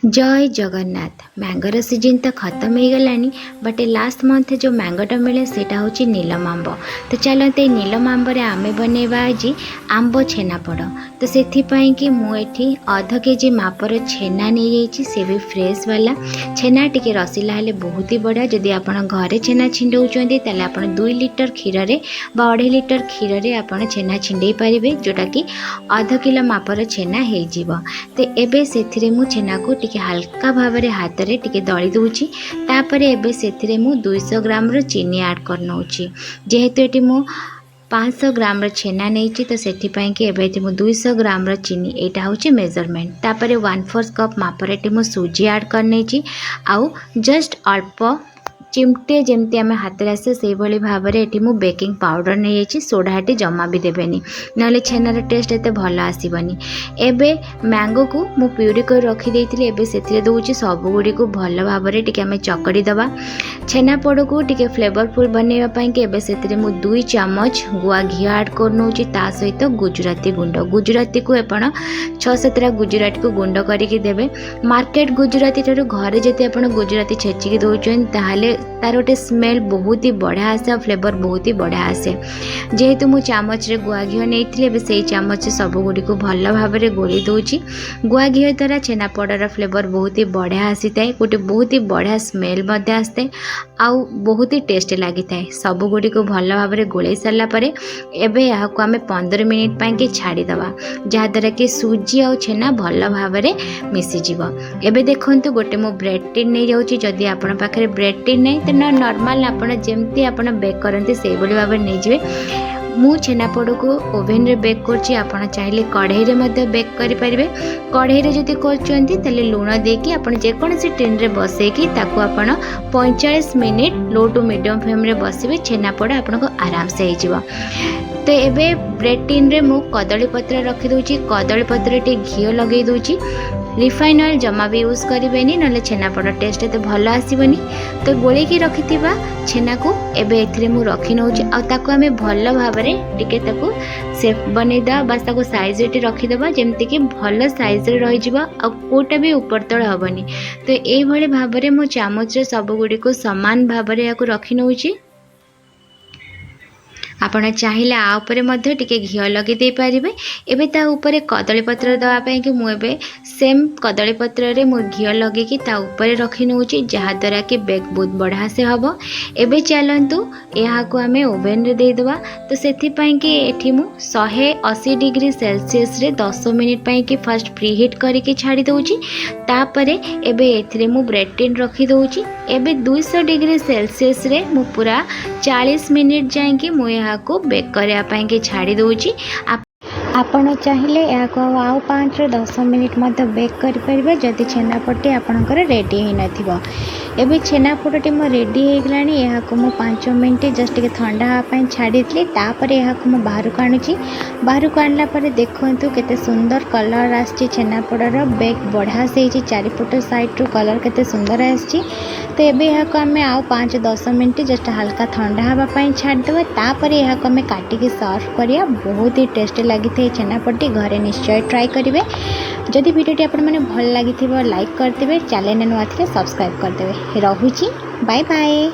जय जगन्नाथ। मैंगोर सीजन तो खत्म हो गलानी बट लास्ट मंथ जो मैंगोटा मिले सेटा हूँ नीलम आंब। तो चलते नीलम आंबर आमे बनवा आज आंब छेनापोड़। तो से कि मुझे अध केजी मापर छेना नहीं जाइए, से भी फ्रेश वाला छेना टिके रसीला हेले बहुत ही बढ़िया। जदि आप घरे छेना छिंडौंते ताले आप 2 लीटर क्षीर रे बा 2.5 लीटर क्षीर रे आप छेना छिंडे पारे, जोटा कि अध किलो मापर छेना हो। तो एबे से मु छेना को टिके हल्का भाव में हाथ में टिके दली दूची। तापर एबे से मु 200 ग्राम रो चीनी ऐड कर नौची। जेहेतु एटी मु 500 ग्राम रो छेना नहीं तो सेठिपाई कि एबे मु 200 ग्राम रो चीनी एटा होची मेजरमेंट। तापर 1/4 कप मापर एटी मु सूजी ऐड कर नेची। आउ जस्ट अल्प चिमटे जमती आम हाथ में आसे से भाव में ये मुझे बेकिंग पाउडर नहीं जाइए। सोडा ये जमा भी देवेनि ना छेनार टेस्ट एत भल आसबनी। एबे मैंगो को मु प्यूरी कर रखी से दूसरी सबुगुड़ी को भल भाव में आम चकड़ी दबा। छेनापोड़ को टिके फ्लेवरफुल बनवाई कि 2 चामच गुआ घी ऐड कर नौची। ता सहित गुजराती गुंड, गुजराती को आपण 6-7 गुजराती को गुंड करके देवे। मार्केट गुजराती ठारू घरे जब आप गुजराती छेचिकी दौरान ताहले तार गोटे स्मेल बहुत ही बढ़िया आसे और फ्लेवर बहुत ही बढ़िया आसे। जेहेतु मु चामच रे गुआ घी नहीं से चामच से सबुगुड़ी को भल भाव में गोली दूची। गुआ घी द्वारा छेनापोड़र फ्लेवर बहुत ही बढ़िया आसी थाए, गोटे बहुत ही बढ़िया स्मेल आसते आउ बहुत ही टेस्ट लगी थाए। सबुगुड़ी को भल भाव में गोल सारा पर एबे यहाँ को आम 15 मिनिट पाई छाड़ीदवा, जहाद्वारा कि सूजी और छेना भल भाव में मिसीज। एबे देखो गोटे मु ब्रेड टिन नहीं जाऊँगी। जदि आप पाखे ब्रेड टिन नहीं तो नॉर्मल आपड़ जमती आप बेक करते से भाव में नहीं जाए। मु छेनापोड़ को ओवेन रे बेक करछि, आपण चाहिले कढ़ाई रे मध्य बेक करि परिबे। कढ़ाई रे जदि करछन्ती तले लूण देकी आपण जे कोनसी टिन रे बसेकी ताकू आपण 45 minute low to medium flame रे बसिबे। छेनापोड़ आपण को आराम से हो। तो एबे ब्रेड टिन रे मु कदली पत्र रखी दूची। कदली पत्र टे घी लगे दूची। रिफाइन ऑयल जमा भी यूज करेनि ना छेनापोड़ टेस्ट एत भल आसबनी। तो गोले की रखि छेना को एबे एथिरे मु रखी नौची। आउ आम भल भाव में टिके ताकू सेप बनईदा, बस ताको साइज रे रखीदबा जमती कि भल साइज रे रही जिवो आ कोटा भी ऊपर तळ हबनी। तो एई भली भाव में मु चामच रे सब गुडी को समान भाव में याको रखी नौची। आपण चाहिए आउपर मध्य टिके घी लगे दे पारिबे। एबे ता ऊपर कदली पत्र दवा पई कि मु एबे सेम कदली पत्र रे मु घी लगे कि ता ऊपर रखी नउची, जहा द्वारा कि बेक बहुत बढ़िया से हबो। एबे चलंतु यहाँ को आमे ओवेन रे दे दवा। तो सेथि पई कि एठी मु 180 डिग्री सेल्सियस रे 10 मिनिट पई कि फर्स्ट प्री हीट करके छाड़ी दउची। तापरे एबे एथिरे मु ब्रेड टिन रखी दउची। एबे 200 डिग्री सेल्सियस रे मु पूरा 40 मिनिट जाए कि मु यहाँ को बेक करने छाड़ी दूची। आपण चाहिए यहाँ को आउ 5 ରୁ 10 मिनिट मत बेक करें जदि छेनापोटी आपणकर रेडी हो न। एबे छेनापोटी मो रेडी हो गलानी। यहाँ को मु 5 मिनिट जस्ट टे ठंडा हाँपाई छाड़ी तापर यहाँ को मु बाहर को आणुची। बाहर को आणला पर देखंतु केते सुंदर कलर आसी छेनापोड़र। बेक बढ़िया से चारिपट साइड रू कलर केते सुंदर आसी। तो एबे यहाँ को आम आउ 5-10 मिनिट जस्ट हल्का ठंडा हाँपाई छाड़ीदे। तापर यहाँ को आम काटिकी सर्व करिया। बहुत ही टेस्ट लगी थे छेनापोटी, घरे निश्चय ट्राई करेंगे। जदि वीडियोटी आपण मैंने भल लगी लाइक करदे, चैनल नुआ थे सब्सक्राइब करदे। रहुची, बाय बाय।